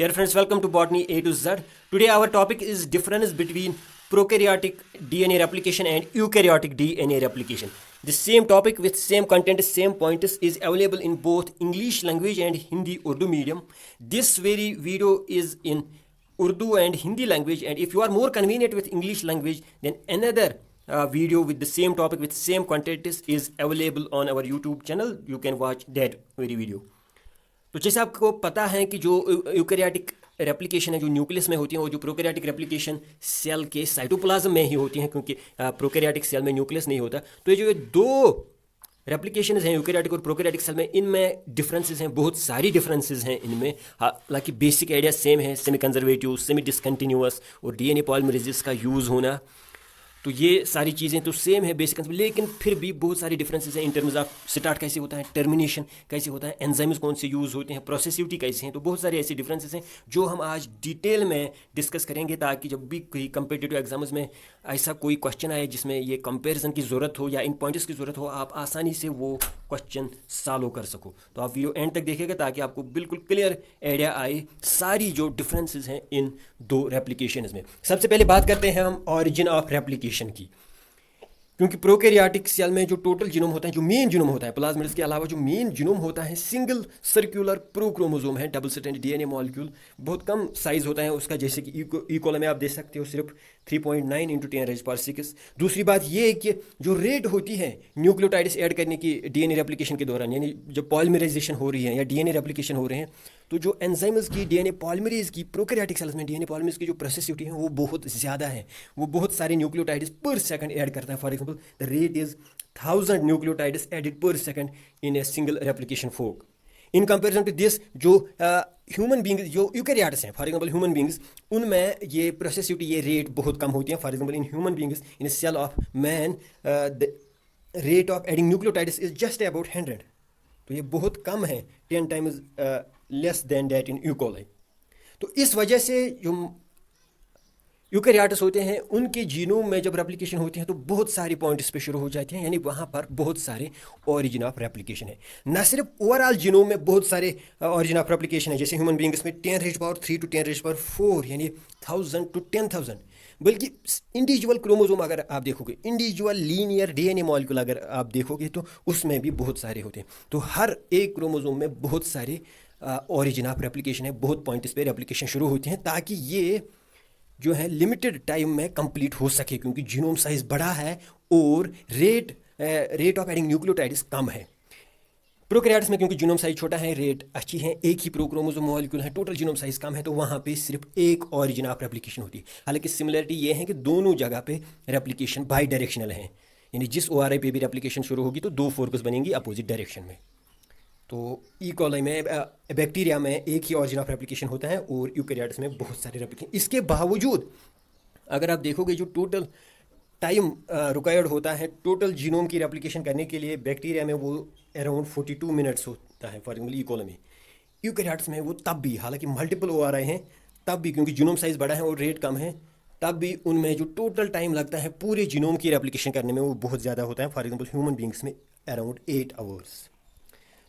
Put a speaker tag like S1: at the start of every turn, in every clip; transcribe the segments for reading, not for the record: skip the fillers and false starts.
S1: Dear friends, welcome to Botany A to Z. Today our topic is difference between prokaryotic DNA replication and eukaryotic DNA replication. The same topic with same content, same pointers is available in both English language and Hindi Urdu medium. This very video is in Urdu and Hindi language, and if you are more convenient with English language, then another video with the same topic with same content is available on our YouTube channel. You can watch that very video. तो जैसे आपको पता है कि जो eukaryotic replication है जो nucleus में होती है, वो जो प्रोकैरियोटिक रेप्लिकेशन सेल के साइटोप्लाज्म में ही होती हैं, क्योंकि प्रोकैरियोटिक सेल में न्यूक्लियस नहीं होता। तो ये जो दो रेप्लिकेशन हैं यूकैरियोटिक और प्रोकैरियोटिक सेल में, इनमें डिफरेंसेस हैं, बहुत सारी डिफरेंसेस हैं इनमें। हालांकि बेसिक आइडिया सेम है, सेमी कंजर्वेटिव, सेमी डिसकंटिन्यूअस और डीएनए पॉलीमरेजेस का यूज़ होना, तो ये सारी चीज़ें तो सेम है बेसिक, लेकिन फिर भी बहुत सारी डिफरेंसेस हैं इन टर्म्स ऑफ स्टार्ट कैसे होता है, टर्मिनेशन कैसे होता है, एंजाइम्स कौन से यूज़ होते हैं, प्रोसेसिविटी कैसे हैं। तो बहुत सारे ऐसी डिफरेंसेस हैं जो हम आज डिटेल में डिस्कस करेंगे, ताकि जब भी कोई कंपिटिटिव एग्जाम्स में ऐसा कोई क्वेश्चन आए जिसमें ये कंपेरिजन की ज़रूरत हो या इन पॉइंट्स की ज़रूरत हो, आप आसानी से वो क्वेश्चन सॉल्व कर सको। तो आप वीडियो एंड तक देखिएगा ताकि आपको बिल्कुल क्लियर आइडिया आए सारी जो डिफरेंसेस हैं इन दो रेप्लिकेशंस में। सबसे पहले बात करते हैं हम ऑरिजिन ऑफ रेप्लिकेशन की, क्योंकि प्रोकैरियोटिक सेल में जो टोटल जीनोम होता है, जो मेन जीनोम होता है, प्लाज्मिड्स के अलावा जो मेन जीनोम होता है, सिंगल सर्कुलर प्रोक्रोमोसोम है, डबल स्ट्रैंडेड डीएनए मॉलिक्यूल, बहुत कम साइज होता है उसका, जैसे कि ई कॉलम में आप देख सकते हो सिर्फ 3.9 × 10⁻⁶। दूसरी बात ये है कि जो रेट होती है न्यूक्लियोटाइड्स ऐड करने की डीएनए रेप्लिकेशन के दौरान, यानी जब पॉलीमराइजेशन हो रही है या डीएनए रेप्लिकेशन हो रहे हैं, तो जो एंजाइम्स की डीएनए पॉलीमरेज की प्रोकैरियोटिक सेल्स में डीएनए पॉलीमरेज की जो प्रोसेसिविटी है वो बहुत ज़्यादा है, वो बहुत सारे न्यूक्लियोटाइड्स पर सेकंड ऐड करता है। For example the rate is 1000 nucleotides added per second in a single replication fork. In comparison to this, जो ह्यूमन बींग्स जो यूकैरियोट्स हैं, फॉर एग्जांपल ह्यूमन बींग्स, उनमें ये प्रोसेसिविटी, ये रेट बहुत कम होती है। For example in human beings, in a cell of man, the rate of adding nucleotides is just about 100। तो ये बहुत कम है, 10 times less then that in ई कॉली। तो इस वजह से जो यूकैरियोट्स होते हैं उनके जीनोम में जब रेप्लिकेशन होती है तो बहुत सारी पॉइंट्स पे शुरू हो जाती हैं, यानी वहाँ पर बहुत सारे ओरिजिन ऑफ रेप्लिकेशन है। न सिर्फ ओवरऑल जीनोम में बहुत सारे ओरिजिन ऑफ रेप्लिकेशन है, जैसे ह्यूमन बींग्स में 10⁻³ to 10⁻⁴, यानी 1000 to 10,000, बल्कि इंडिविजुअल क्रोमोसोम अगर आप देखोगे, इंडिविजुअल लीनियर डीएनए मॉलिक्यूल अगर आप देखोगे, तो उसमें भी बहुत सारे होते हैं। तो हर एक क्रोमोसोम में बहुत सारे ओरिजिन ऑफ रेप्लिकेशन है, बहुत पॉइंट्स पे रेप्लिकेशन शुरू होती हैं, ताकि ये जो है लिमिटेड टाइम में कंप्लीट हो सके, क्योंकि जीनोम साइज बड़ा है और रेट ऑफ एडिंग न्यूक्लियोटाइड्स कम है। प्रोकैरियोट्स में क्योंकि जीनोम साइज छोटा है, रेट अच्छी है, एक ही प्रोक्रोमोसोम मॉलिक्यूल है, टोटल जीनोम साइज कम है, तो वहाँ पे सिर्फ एक ओरिजिन ऑफ रेप्लिकेशन होती है। हालांकि सिमिलरिटी ये है कि दोनों जगह पे रेप्लिकेशन बाई डायरेक्शनल है, यानी जिस ORI पे भी रेप्लिकेशन शुरू होगी तो दो फोर्कस बनेंगी अपोजिट डायरेक्शन में। तो ई कॉली में, बैक्टीरिया में एक ही ऑरिजिन ऑफ रेप्लिकेशन होता है और यूकैरियोट्स में बहुत सारे रेप्लिकेशन। इसके बावजूद अगर आप देखोगे जो टोटल टाइम रिक्वायर्ड होता है टोटल जीनोम की रेप्लिकेशन करने के लिए, बैक्टीरिया में वो अराउंड 42 मिनट्स होता है, फॉर एग्जाम्पल ई कॉली में। यूकैरियोट्स में वो तब भी, हालांकि मल्टीपल ORI हैं, तब भी क्योंकि जीनोम साइज बड़ा है और रेट कम है, तब भी उनमें जो टोटल टाइम लगता है पूरे जीनोम की रेप्लिकेशन करने में वो बहुत ज़्यादा होता है। फॉर एग्जाम्पल ह्यूमन बींग्स में अराउंड 8 आवर्स।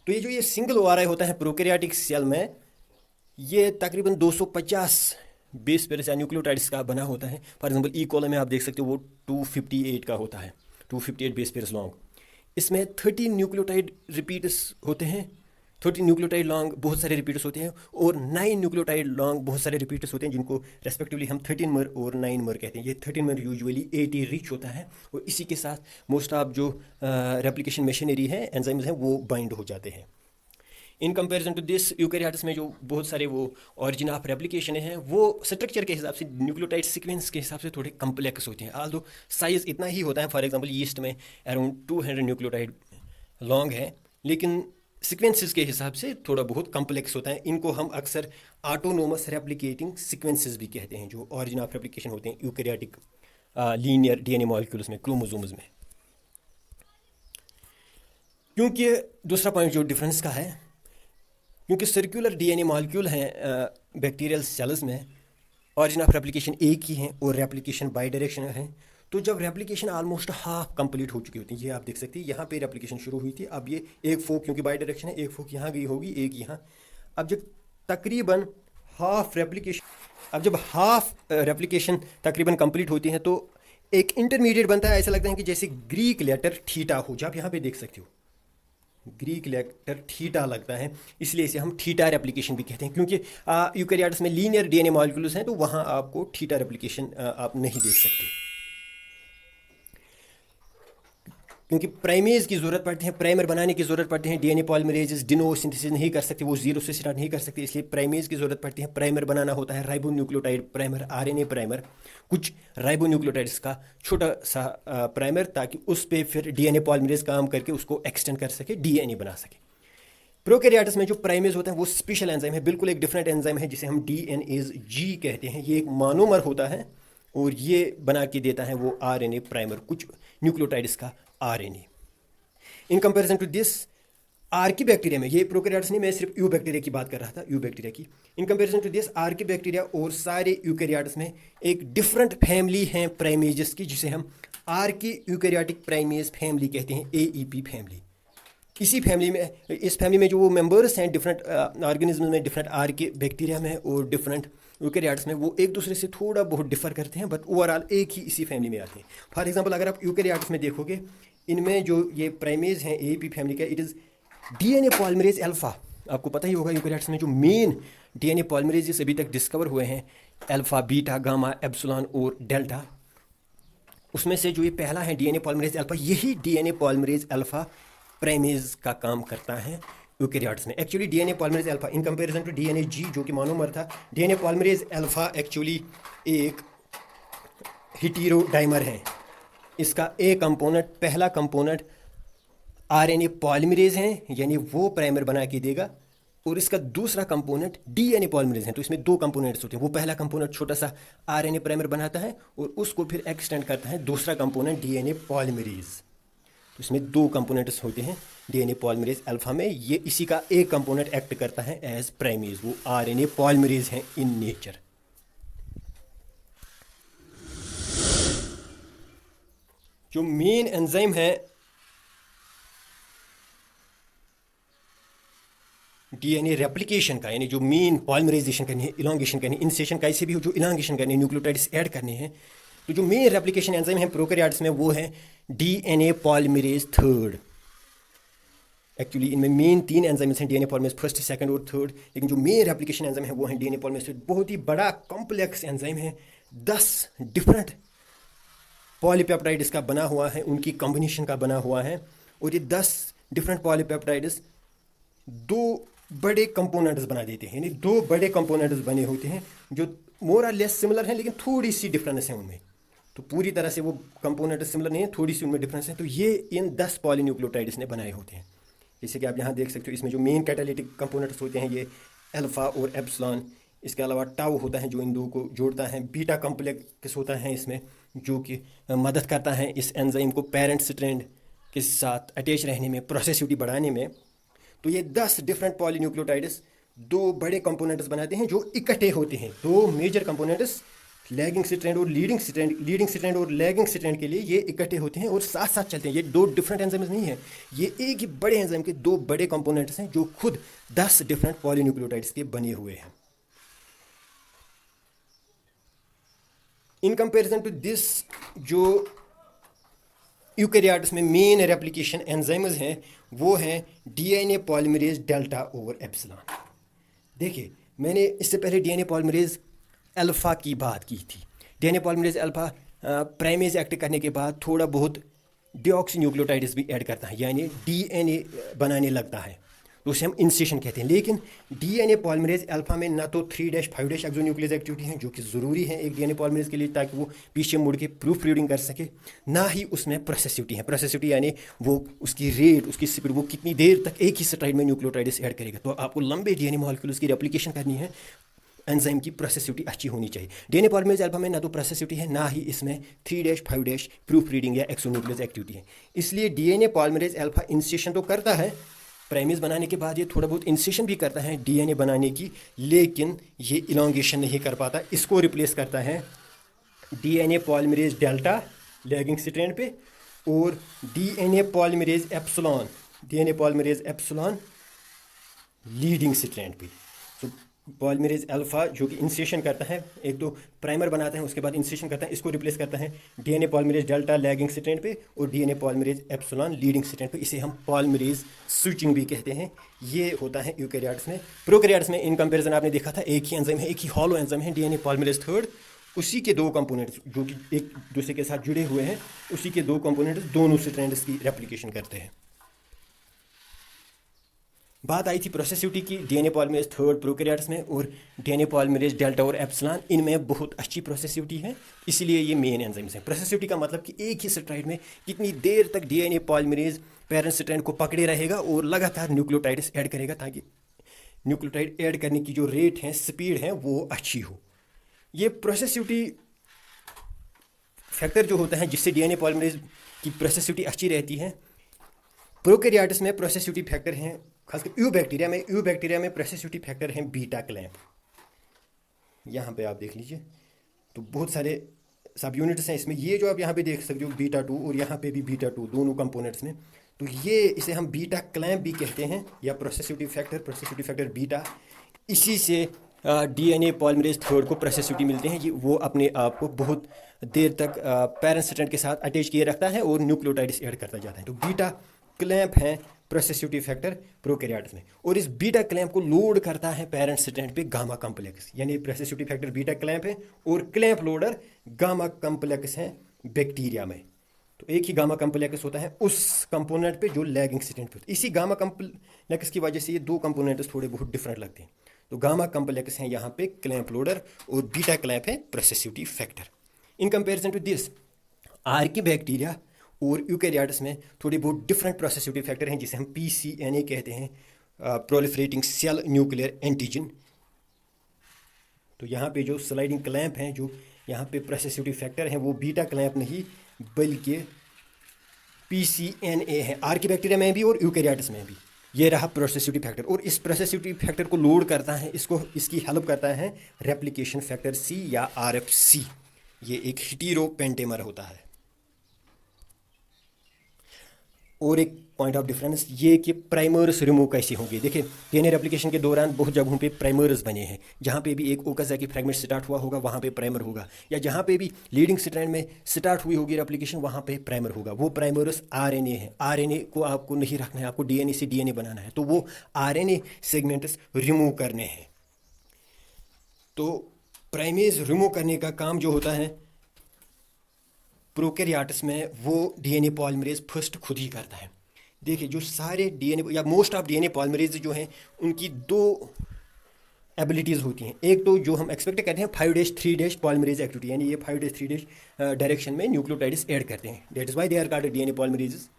S1: तो ये सिंगल ORI होता है प्रोकैरियोटिक सेल में, ये तकरीबन 250 बेस पेयर्स या न्यूक्लियोटाइड्स का बना होता है। फॉर एग्जांपल ई कॉलम में आप देख सकते हो वो 258 का होता है, 258 बेस पेयर्स लॉन्ग। इसमें 13 न्यूक्लियोटाइड रिपीट्स होते हैं, 13 न्यूक्लियोटाइड लॉन्ग बहुत सारे रिपीट्स होते हैं, और 9 न्यूक्लियोटाइड लॉन्ग बहुत सारे रिपीट्स होते हैं, जिनको रेस्पेक्टिवली हम 13 मर और 9 मर कहते हैं। ये 13 मर यूजुअली 80 रिच होता है, और इसी के साथ मोस्ट ऑफ जो रेप्लिकेशन मशीनरी है, एंजाइम्स हैं, वो बाइंड हो जाते हैं। In comparison to this, eukaryotes में जो बहुत सारे वो ओरिजिन ऑफ रेप्लिकेशन है, वो स्ट्रक्चर के हिसाब से, न्यूक्लियोटाइड सीक्वेंस के हिसाब से थोड़े कम्प्लेक्स होते हैं। आल्दो साइज इतना ही होता है, फॉर एग्जांपल यीस्ट में अराउंड 200 न्यूक्लियोटाइड लॉन्ग है, लेकिन सीक्वेंसेस के हिसाब से थोड़ा बहुत कम्प्लेक्स होता है। इनको हम अक्सर ऑटोनोमस रेप्लिकेटिंग सीक्वेंसेस भी कहते हैं, जो ओरिजिन ऑफ रेप्लिकेशन होते हैं यूकैरियोटिक लीनियर डीएनए मॉलिक्यूल्स में, क्रोमोसोम्स में। क्योंकि दूसरा पॉइंट जो डिफरेंस का है, क्योंकि सर्कुलर डीएनए मॉलिक्यूल हैं बैक्टीरियल सेल्स में, ओरिजिन ऑफ रेप्लिकेशन एक ही है और रेप्लिकेशन बाई डायरेक्शनल है, तो जब रेप्लिकेशन ऑलमोस्ट हाफ कंप्लीट हो चुकी होती है, ये आप देख सकते हैं, यहाँ पे रेप्लिकेशन शुरू हुई थी, अब ये एक फोक, क्योंकि बाई डायरेक्शन है, एक फोक यहाँ गई होगी, एक यहाँ, अब जब तकरीबन हाफ रेप्लिकेशन, अब जब हाफ रेप्लिकेशन तकरीबन कंप्लीट होती है तो एक इंटरमीडिएट बनता है। ऐसा लगता है कि जैसे ग्रीक लेटर थीटा हो, जो आप यहाँ पे देख सकते हो, ग्रीक लेटर थीटा लगता है, इसलिए इसे हम थीटा रेप्लिकेशन भी कहते हैं। क्योंकि यूकेरियोट्स में लीनियर डीएनए मॉलिक्यूल्स हैं तो वहाँ आपको थीटा रेप्लिकेशन आप नहीं देख सकते, क्योंकि प्राइमेज की ज़रूरत पड़ती है, प्राइमर बनाने की ज़रूरत पड़ती है। डीएनए पॉलीमरेजेस डिनो सिंथेसिस नहीं कर सकते, वो जीरो से स्टार्ट नहीं कर सकते, इसलिए प्राइमेज की ज़रूरत पड़ती है। प्राइमर बनाना होता है, राइबोन्यूक्लियोटाइड प्राइमर, आरएनए प्राइमर, कुछ राइबोन्यूक्लियोटाइड्स का छोटा सा प्राइमर, ताकि उस पर फिर डीएनए पॉलीमरेज काम करके उसको एक्सटेंड कर सके, डीएनए बना सके। प्रोकैरियोट्स में जो प्राइमेज होता है वो स्पेशल एंजाइम है, बिल्कुल एक डिफरेंट एंजाइम है जिसे हम डीएनएज जी कहते हैं। ये एक मोनोमर होता है और ये बना के देता है वो आरएनए प्राइमर, कुछ न्यूक्लियोटाइड्स का RNA. In comparison to this archaebacteria में, ये प्रोकैरियोट्स नहीं, मैं सिर्फ यू बैक्टीरिया की बात कर रहा था, यू बैक्टीरिया की। In comparison to this archaebacteria और सारे यूकैरियोट्स में एक डिफरेंट फैमिली है प्राइमेजेस की, जिसे हम आर्की यूकैरियोटिक प्राइमेज फैमिली कहते हैं, एईपी फैमिली। इसी फैमिली में, इस फैमिली में जो वो मेंबर्स हैं डिफरेंट ऑर्गेनिज्म में, डिफरेंट आर्की बैक्टीरिया में और डिफरेंट यूकैरियोट्स में, वो एक दूसरे से थोड़ा बहुत डिफर करते हैं, बट ओवरऑल एक ही इसी फैमिली में आते हैं। फॉर एग्जांपल अगर आप यूकैरियोट्स में देखोगे, इनमें जो ये प्राइमेज हैं एपी फैमिली का, it is DNA polymerase alpha. आपको पता ही होगा यूकैरियोट्स में जो मेन डीएनए पॉलीमरेजेस अभी तक डिस्कवर हुए हैं, अल्फा, बीटा, गामा, एप्सिलॉन और डेल्टा, उसमें से जो ये पहला है डीएनए पॉलीमरेज अल्फा, यही डीएनए पॉलीमरेज अल्फा प्राइमेज का काम करता है यूकैरियोट्स में। Actually DNA polymerase alpha in comparison to DNA G जो कि मोनोमर था, डीएनए पॉलीमरेज अल्फा एक्चुअली एक हेटेरोडाइमर है। इसका ए कंपोनेंट, पहला कंपोनेंट आरएनए पॉलीमरेज है, यानी वो प्राइमर बना के देगा, और इसका दूसरा कंपोनेंट डीएनए पॉलीमरेज है। तो इसमें दो कंपोनेंट्स होते हैं, वो पहला कंपोनेंट छोटा सा आरएनए प्राइमर बनाता है और उसको फिर एक्सटेंड करता है दूसरा कंपोनेंट डीएनए पॉलीमरेज। तो इसमें दो कंपोनेंट्स होते हैं डीएनए पॉलीमरेज अल्फा में, ये इसी का एक कंपोनेंट एक्ट करता है एज प्राइमेज, वो आरएनए पॉलीमरेज है इन नेचर। जो मेन एंजाइम है डीएनए रेप्लिकेशन का, यानी जो मेन पॉलीमराइजेशन करनी है, इलांगेशन करनी है, इंसेशन कैसे भी हो, जो इलांगेशन करनी है, न्यूक्लियोटाइड्स ऐड करने हैं, तो जो मेन रेप्लिकेशन एंजाइम है प्रोकैरियोट्स में वो है डीएनए पॉलीमरेज थर्ड। एक्चुअली इनमें मेन तीन एंजाइम्स हैं, डीएनए पॉलीमरेज फर्स्ट, सेकंड और थर्ड, लेकिन जो मेन रेप्लिकेशन एंजाइम है वो है डीएनए पॉलीमरेज थर्ड। बहुत ही बड़ा कॉम्प्लेक्स एंजाइम है, 10 डिफरेंट पॉलीपेप्टाइड्स का बना हुआ है, उनकी कॉम्बिनेशन का बना हुआ है, और ये 10 डिफरेंट पॉलीपेप्टाइड्स दो बड़े कंपोनेंट्स बना देते हैं, यानी दो बड़े कंपोनेंट्स बने होते हैं जो मोर और लेस सिमिलर हैं, लेकिन थोड़ी सी डिफरेंस है उनमें। तो पूरी तरह से वो कंपोनेंट सिमिलर नहीं है, थोड़ी सी उनमें डिफरेंस है। तो ये इन 10 पॉलीन्यूक्लियोटाइड्स ने बनाए होते हैं। जैसे कि आप यहाँ देख सकते हो, इसमें जो मेन कैटालिटिक कंपोनेंट्स होते हैं ये अल्फा और एप्सिलॉन, इसके अलावा टाउ होता है जो इन दो को जोड़ता है, बीटा कॉम्प्लेक्स होता है इसमें जो कि मदद करता है इस एंजाइम को पेरेंट स्ट्रैंड के साथ अटैच रहने में, प्रोसेसिविटी बढ़ाने में। तो ये 10 डिफरेंट पॉलीन्यूक्लियोटाइड्स दो बड़े कंपोनेंट्स बनाते हैं जो इकट्ठे होते हैं। दो मेजर कंपोनेंट्स लैगिंग स्ट्रैंड और लीडिंग स्ट्रैंड और लैगिंग स्ट्रैंड के लिए ये इकट्ठे होते हैं और साथ साथ चलते हैं। ये दो डिफरेंट एंजाइम्स नहीं है, ये एक ही बड़े एंजाइम के दो बड़े कंपोनेंट्स हैं जो खुद 10 डिफरेंट पॉलीन्यूक्लियोटाइड्स के बने हुए हैं। इन कंपैरिजन टू दिस, जो यूकैरियोट्स में मेन रेप्लिकेशन एंजाइम्स हैं वो हैं DNA polymerase delta over epsilon. देखिए, मैंने इससे पहले डीएनए पॉलीमरेज अल्फ़ा की बात की थी। DNA polymerase alpha primase act करने के बाद थोड़ा बहुत डीऑक्सीन्यूक्लियोटाइड्स भी ऐड करता है, यानी डीएनए बनाने लगता है, तो उसे हम इंसेशन कहते हैं। लेकिन डीएनए पॉलीमरेज अल्फा में ना तो 3'-5' एक्सोन्यूक्लियस एक्टिविटी है जो कि ज़रूरी है एक डीएनए पॉलीमरेज के लिए ताकि वो पीछे मुड़ के प्रूफ रीडिंग कर सके, ना ही उसमें प्रोसेसिविटी है। प्रोसेसिविटी यानी वो उसकी रेट, उसकी स्पीड, वो कितनी देर तक एक ही स्ट्राइड में न्यूक्लियोटाइड्स ऐड करेगा। तो आपको लंबे डीएनए मॉलिक्यूल्स की रेप्लिकेशन करनी है, एंजाइम की प्रोसेसिविटी अच्छी होनी चाहिए। डीएनए पॉलीमरेज अल्फा में ना तो प्रोसेसिविटी है, ना ही इसमें 3'-5' प्रूफ रीडिंग या एक्सोन्यूक्लियस एक्टिविटी है। इसलिए डीएनए पॉलीमरेज अल्फा इंसेशन तो करता है, प्राइमेज बनाने के बाद ये थोड़ा बहुत इंसेशन भी करता है डीएनए बनाने की, लेकिन ये इलांगेशन नहीं कर पाता। इसको रिप्लेस करता है DNA polymerase delta lagging strand पे और DNA polymerase epsilon leading strand पे। तो पॉलीमरेज अल्फा जो कि इंसेशन करता है, एक तो प्राइमर बनाता है उसके बाद इंसेशन करता है, इसको रिप्लेस करता है DNA polymerase delta lagging strand पे और DNA polymerase epsilon leading strand पे। इसे हम पॉलीमरेज स्विचिंग भी कहते हैं। ये होता है यूकेरियोट्स में। प्रोकैरियोट्स में इन कंपैरिजन आपने देखा था एक ही एंजाइम है, एक ही हॉलो एंजाइम है डीएनए पॉलीमरेज थर्ड, उसी के दो कंपोनेंट्स जो कि एक दूसरे के साथ जुड़े हुए हैं, उसी के दो कंपोनेंट्स दोनों स्ट्रैंड्स की रेप्लिकेशन करते हैं। बात आई थी प्रोसेसिविटी की डीएनए पॉलीमरेज थर्ड प्रोकैरियोट्स में और डीएनए पॉलीमरेज डेल्टा और एप्सिलॉन, इनमें बहुत अच्छी प्रोसेसिविटी है, इसलिए ये मेन एंजाइम्स हैं। प्रोसेसिविटी का मतलब कि एक ही स्ट्रैंड में कितनी देर तक डीएनए पॉलीमरेज पेरेंट स्ट्रैंड को पकड़े रहेगा और लगातार न्यूक्लियोटाइड्स ऐड करेगा ताकि न्यूक्लियोटाइड ऐड करने की जो रेट है, स्पीड है, वो अच्छी हो। ये प्रोसेसिविटी फैक्टर जो होता है जिससे डीएनए पॉलीमरेज की प्रोसेसिविटी अच्छी रहती है। प्रोकैरियोट्स में प्रोसेसिविटी फैक्टर हैं, खासकर यू बैक्टीरिया में प्रोसेसिविटी फैक्टर हैं बीटा क्लैम्प। यहाँ पे आप देख लीजिए तो बहुत सारे सब यूनिट्स हैं इसमें। ये जो आप यहाँ पे देख सकते हो बीटा 2 और यहाँ पे भी बीटा 2 दोनों कंपोनेंट्स में, तो ये इसे हम बीटा क्लैम्प भी कहते हैं या प्रोसेसिविटी फैक्टर बीटा। इसी से डीएनए पॉलीमरेज थर्ड को प्रोसेसिविटी मिलते हैं। ये वो अपने आप को बहुत देर तक पेरेंट स्ट्रैंड के साथ अटैच किए रखता है और न्यूक्लियोटाइड्स ऐड करता जाता है। तो बीटा क्लैम्प है प्रोसेसिविटी फैक्टर प्रोकैरियोट्स में, और इस बीटा क्लैम्प को लोड करता है पेरेंट स्ट्रैंड पे गामा कॉम्प्लेक्स। यानी प्रोसेसिविटी फैक्टर बीटा क्लैम्प है और क्लैम्प लोडर गामा कॉम्प्लेक्स है बैक्टीरिया में। तो एक ही गामा कॉम्प्लेक्स होता है उस कंपोनेंट पे जो लैगिंग स्ट्रैंड पे होता है। इसी गामा कॉम्प्लेक्स की वजह से ये दो कंपोनेंट्स थोड़े बहुत डिफरेंट लगते हैं। तो गामा कॉम्प्लेक्स है यहाँ पे क्लैम्प लोडर और बीटा क्लैम्प है processivity factor. In comparison to this archaebacteria और यूकेरियोट्स में थोड़ी बहुत डिफरेंट प्रोसेसिविटी फैक्टर हैं जिसे हम पीसीएनए कहते हैं, प्रोलिफरेटिंग सेल न्यूक्लियर एंटीजन। तो यहाँ पे जो स्लाइडिंग क्लैम्प हैं, जो यहाँ पे प्रोसेसिविटी फैक्टर हैं, वो बीटा क्लैम्प नहीं बल्कि पीसीएनए है, आर्की बैक्टीरिया में भी और यूकेरियोट्स में भी। ये रहा प्रोसेसिविटी फैक्टर, और इस प्रोसेसिविटी फैक्टर को लोड करता है, इसकी हेल्प करता है रेप्लिकेशन फैक्टर सी या आरएफसी। ये एक हेटेरो पेंटेमर होता है। और एक पॉइंट ऑफ डिफरेंस ये कि प्राइमर्स रिमूव कैसे होंगे। देखिए डीएनए रेप्लिकेशन के दौरान बहुत जगहों पे प्राइमर्स बने हैं। जहाँ पे भी एक ओकाजा की फ्रैगमेंट स्टार्ट हुआ होगा वहाँ पे प्राइमर होगा, या जहाँ पे भी लीडिंग स्ट्रैंड में स्टार्ट हुई होगी रेप्लिकेशन वहाँ पे प्राइमर होगा। वो प्राइमर्स आरएनए है। आरएनए को आपको नहीं रखना है, आपको डीएनए से डीएनए बनाना है, तो वो आरएनए सेगमेंट्स रिमूव करने हैं। तो प्राइमेज रिमूव करने का काम जो होता है प्रोकैरियोट्स में, वो डीएनए पॉलीमरेज फर्स्ट खुद ही करता है। देखिए जो सारे डीएनए या मोस्ट ऑफ डीएनए पॉलीमरेज जो हैं उनकी दो एबिलिटीज़ होती हैं। एक तो जो हम एक्सपेक्ट करते हैं 5'3' पॉलीमरेज एक्टिविटी, यानी ये 5'3' डायरेक्शन में न्यूक्लियोटाइड्स ऐड करते हैं, that is why they are called DNA polymerases.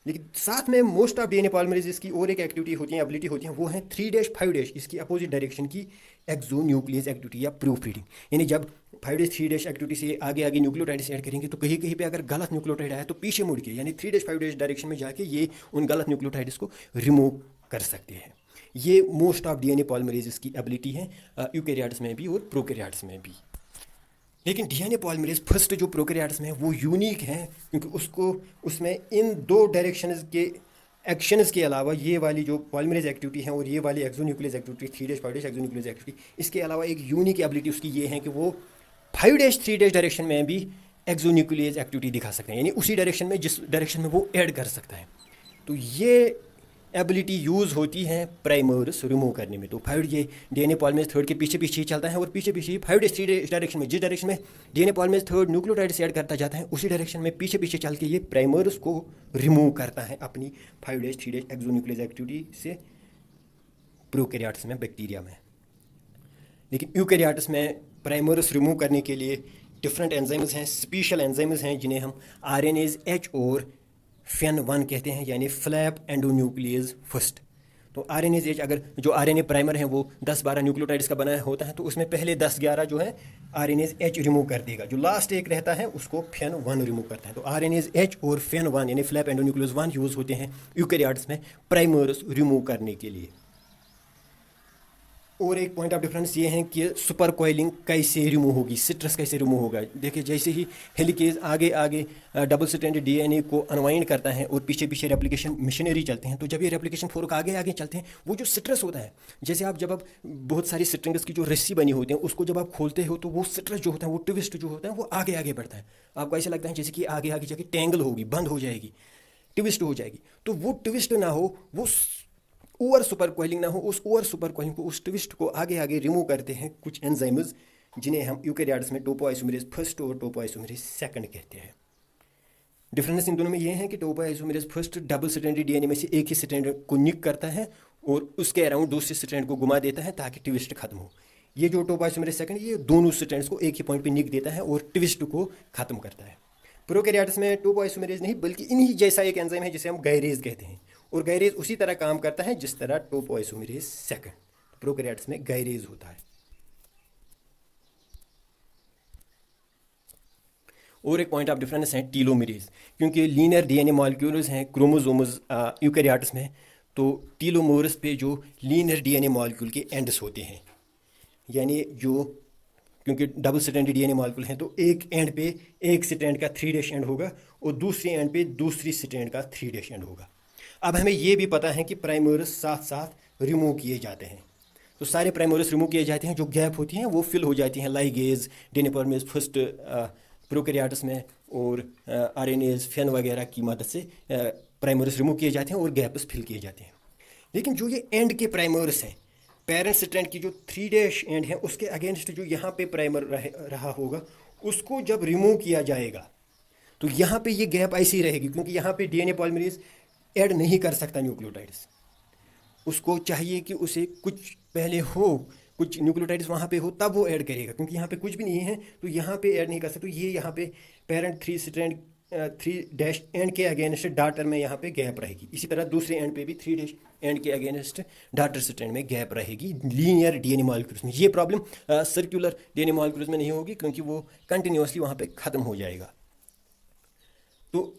S1: लेकिन साथ में मोस्ट ऑफ डीएनए पॉलीमरेजेस की और एक एक्टिविटी होती है, एबिलिटी होती है, वो है 3'5' इसकी अपोजिट डायरेक्शन की एक्सो न्यूक्लियस एक्टिविटी या प्रूफ रीडिंग। यानी जब 5'3' एक्टिविटी से आगे आगे न्यूक्लियोटाइड्स ऐड करेंगे तो कहीं कहीं पे अगर गलत न्यूक्लियोटाइड आया तो पीछे मुड़ के यानी 3'5' डायरेक्शन में जाके ये उन गलत न्यूक्लियोटाइड्स को रिमूव कर सकते हैं। ये मोस्ट ऑफ डीएनए पॉलीमरेजेस की एबिलिटी है, यूकेरियोट्स में भी और प्रोकैरियोट्स में भी। लेकिन डीएनए पॉलीमरेज फर्स्ट जो प्रोकैरियोट्स में है वो यूनिक है, क्योंकि उसमें इन दो डायरेक्शंस के एक्शंस के अलावा ये वाली जो पॉलीमरेज एक्टिविटी है और ये वाली एक्सोन्यूक्लियस एक्टिविटी 3'5' एक्सोन्यूक्लियस एक्टिविटी, इसके अलावा एक यूनिक एबिलिटी उसकी ये है कि वो 5'3' डायरेक्शन में भी एक्सोन्यूक्लियस एक्टिविटी दिखा सकते हैं, यानी उसी डायरेक्शन में जिस डायरेक्शन में वो ऐड कर सकता है। तो ये एबिलिटी यूज़ होती है प्राइमर्स रिमूव करने में। तो 5 ये डीएनए पॉलीमरेज थर्ड के पीछे पीछे ही चलता है और पीछे पीछे ही 5'3' डायरेक्शन में, जिस डायरेक्शन में DNA polymerase third nucleotides add करता जाता है उसी डायरेक्शन में पीछे पीछे चल के ये प्राइमर्स को रिमूव करता है अपनी 5'3' एक्सोन्यूक्लियस एक्टिविटी से प्रोकैरियोट्स में, बैक्टीरिया में। लेकिन यूकैरियोट्स में प्राइमर्स रिमूव करने के लिए डिफरेंट एंजाइम्स हैं, स्पेशल एंजाइम्स हैं जिन्हें हम आरएनएज एच और FEN1 कहते हैं, यानी फ्लैप एंडोन्यूक्लियस फर्स्ट। तो आरएनएज एच, अगर जो आरएनए प्राइमर है वो 10-12 न्यूक्लियोटाइड्स का बना होता है तो उसमें पहले 10-11 जो है आरएनएज एच रिमूव कर देगा, जो लास्ट एक रहता है उसको FEN1 रिमूव करता है। तो आरएनएज एच और FEN1 यानी फ्लैप एंडोन्यूक्लियस 1 यूज़ होते हैं यूकैरियोट्स में प्राइमर्स रिमूव करने के लिए। और एक पॉइंट ऑफ डिफरेंस ये है कि सुपर कॉइलिंग कैसे रिमूव होगी, सिट्रस कैसे रिमूव होगा। देखिए जैसे ही हेलिकेज आगे आगे डबल स्ट्रैंडेड डीएनए को अनवाइंड करता है और पीछे पीछे रेप्लिकेशन मशीनरी चलते हैं, तो जब ये रेप्लिकेशन फोर्क आगे आगे चलते हैं, वो जो सिट्रस होता है, जैसे जब आप बहुत सारी स्ट्रिंग्स की जो रस्सी बनी होती है उसको जब आप खोलते हो तो वो सिट्रस जो होता है, वो ट्विस्ट जो होता है, वो आगे आगे बढ़ता है। आपको ऐसा लगता है जैसे कि आगे आगे जाके टेंगल होगी, बंद हो जाएगी, ट्विस्ट हो जाएगी। तो वो ट्विस्ट ना हो, वो ओवर सुपर कॉइलिंग ना हो, उस ओवर सुपर कॉइलिंग को, उस ट्विस्ट को आगे आगे रिमूव करते हैं कुछ एंजाइम्स, जिन्हें हम यूकेरियोट्स में टोपोआइसोमेरेज फर्स्ट और टोपोआइसोमेरेज सेकंड कहते हैं। डिफरेंस इन दोनों में ये है कि topoisomerase first double stranded DNA में से एक ही स्ट्रैंड को निक करता है और उसके अराउंड दूसरे स्ट्रैंड को घुमा देता है ताकि ट्विस्ट खत्म हो। ये जो टोपोआइसोमेरेज सेकंड, ये दोनों स्ट्रैंड्स को एक ही पॉइंट पे निक देता है और ट्विस्ट को खत्म करता है। प्रोकैरियोट्स में टोपोआइसोमेरेज नहीं बल्कि इन्हीं जैसा एक एंजाइम है जिसे हम गायरेज कहते हैं, और गायरेज उसी तरह काम करता है जिस तरह टोपोआइसोमेरेज सेकंड। प्रोकैरियोट्स में गायरेज होता है। और एक पॉइंट ऑफ डिफरेंस है टीलोमेरेज, क्योंकि लीनियर डीएनए मॉलिक्यूल्स हैं क्रोमोसोम्स यूकेरियोट्स में, तो टीलोमेरेज पे जो लीनियर डीएनए मॉलिक्यूल के एंड्स होते हैं, यानी जो, क्योंकि डबल स्ट्रैंडेड डीएनए मॉलिक्यूल हैं तो एक एंड पे एक स्ट्रैंड का 3' एंड होगा और दूसरी एंड पे दूसरी स्ट्रैंड का 3' एंड होगा। अब हमें ये भी पता है कि प्राइमर्स साथ साथ रिमूव किए जाते हैं, तो सारे प्राइमर्स रिमूव किए जाते हैं, जो गैप होती हैं वो फिल हो जाती हैं लाइगेज, डीएनए फर्स्ट प्रोकैरियोट्स में, और आरएनएज, फेन वगैरह की मदद से प्राइमर्स रिमूव किए जाते हैं और गैप्स फिल किए जाते हैं। लेकिन जो ये एंड के प्राइमर्स हैं, पेरेंट स्ट्रैंड की जो 3' एंड है उसके अगेंस्ट जो यहाँ पे प्राइमर रहा होगा, उसको जब रिमूव किया जाएगा तो यहाँ पे ये गैप ऐसी रहेगी, क्योंकि यहाँ पे डीएनए पॉलीमरेज ऐड नहीं कर सकता न्यूक्लियोटाइड्स। उसको चाहिए कि उसे कुछ पहले हो, कुछ न्यूक्लियोटाइड्स वहाँ पे हो, तब वो ऐड करेगा, क्योंकि यहाँ पे कुछ भी नहीं है तो यहाँ पे ऐड नहीं कर सकते। तो ये यहाँ पे पेरेंट 3' एंड के अगेंस्ट डाटर में यहाँ पे गैप रहेगी। इसी तरह दूसरे एंड पे भी 3' एंड के अगेंस्ट डाटर स्ट्रैंड में गैप रहेगी लीनियर डीएनए मॉलिक्यूल्स में। ये प्रॉब्लम सर्कुलर डीएनए मॉलिक्यूल्स में नहीं होगी, क्योंकि वो कंटिन्यूसली वहाँ पे ख़त्म हो जाएगा। तो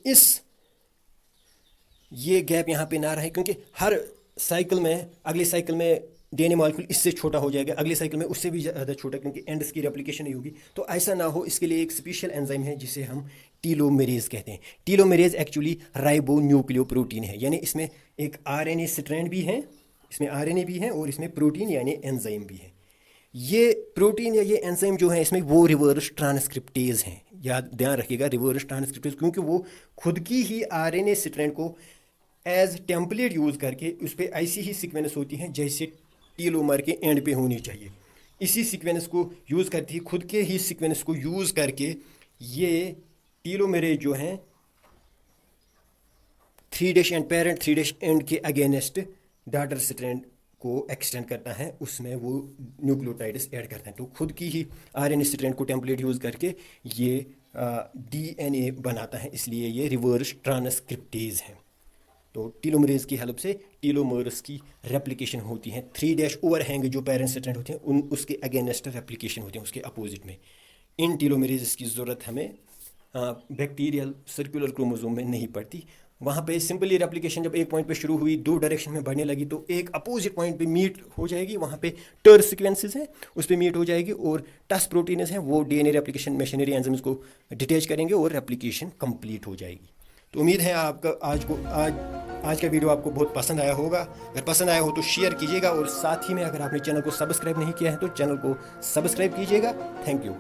S1: ये गैप यहाँ पे ना रहे, क्योंकि हर साइकिल में, अगले साइकिल में डीएनए मॉलिक्यूल इससे छोटा हो जाएगा, अगले साइकिल में उससे भी ज़्यादा छोटा, क्योंकि एंड्स की रेप्लिकेशन नहीं होगी। तो ऐसा ना हो, इसके लिए एक स्पेशल एंजाइम है जिसे हम टीलोमेरेज कहते हैं। टीलोमेरेज एक्चुअली राइबो न्यूक्लियोप्रोटीन है, यानी इसमें एक आरएनए स्ट्रैंड भी है, इसमें आरएनए भी है और इसमें प्रोटीन यानी एंजाइम भी है। ये प्रोटीन या ये एंजाइम जो है, इसमें वो रिवर्स ट्रांसक्रिप्टेज हैं, याद ध्यान रखिएगा, रिवर्स ट्रांसक्रिप्टेज, क्योंकि वो खुद की ही आरएनए स्ट्रैंड को एज टेम्पलेट यूज़ करके उस पर ऐसी ही सीक्वेंस होती हैं जैसे टीलोमर के एंड पे होनी चाहिए। इसी सीक्वेंस को यूज़ करती है, खुद के ही सीक्वेंस को यूज़ करके ये टीलोमेरेज जो हैं 3' एंड पेरेंट 3' एंड के अगेंस्ट डाटर स्ट्रैंड को एक्सटेंड करता है, उसमें वो न्यूक्लियोटाइड्स ऐड करते हैं। तो खुद की ही आरएनए स्ट्रैंड को टेम्पलेट यूज़ करके ये डीएनए बनाता है, इसलिए ये रिवर्स ट्रांसक्रिप्टेज है। तो टीलोमेरेज की हेल्प से टीलोमर्स की रेप्लिकेशन होती है। 3' ओवरहैंग जो पेरेंट स्ट्रैंड होते हैं उसके अगेंस्ट रेप्लिकेशन होते हैं, उसके अपोजिट में। इन टीलोमेरेज की ज़रूरत हमें बैक्टीरियल सर्कुलर क्रोमोसोम में नहीं पड़ती। वहाँ पे सिंपली रेप्लिकेशन जब एक पॉइंट पे शुरू हुई, 2 डायरेक्शन में बढ़ने लगी, तो एक अपोजिट पॉइंट पे मीट हो जाएगी, वहाँ पे टर सीक्वेंसेस हैं उस पर मीट हो जाएगी, और टस प्रोटीन्स हैं वो डीएनए रेप्लिकेशन मशीनरी एंजाइम्स को डिटैच करेंगे और रेप्लिकेशन कंप्लीट हो जाएगी। तो उम्मीद है आपका आज का वीडियो आपको बहुत पसंद आया होगा। अगर पसंद आया हो तो शेयर कीजिएगा, और साथ ही में अगर आपने चैनल को सब्सक्राइब नहीं किया है तो चैनल को सब्सक्राइब कीजिएगा। Thank you.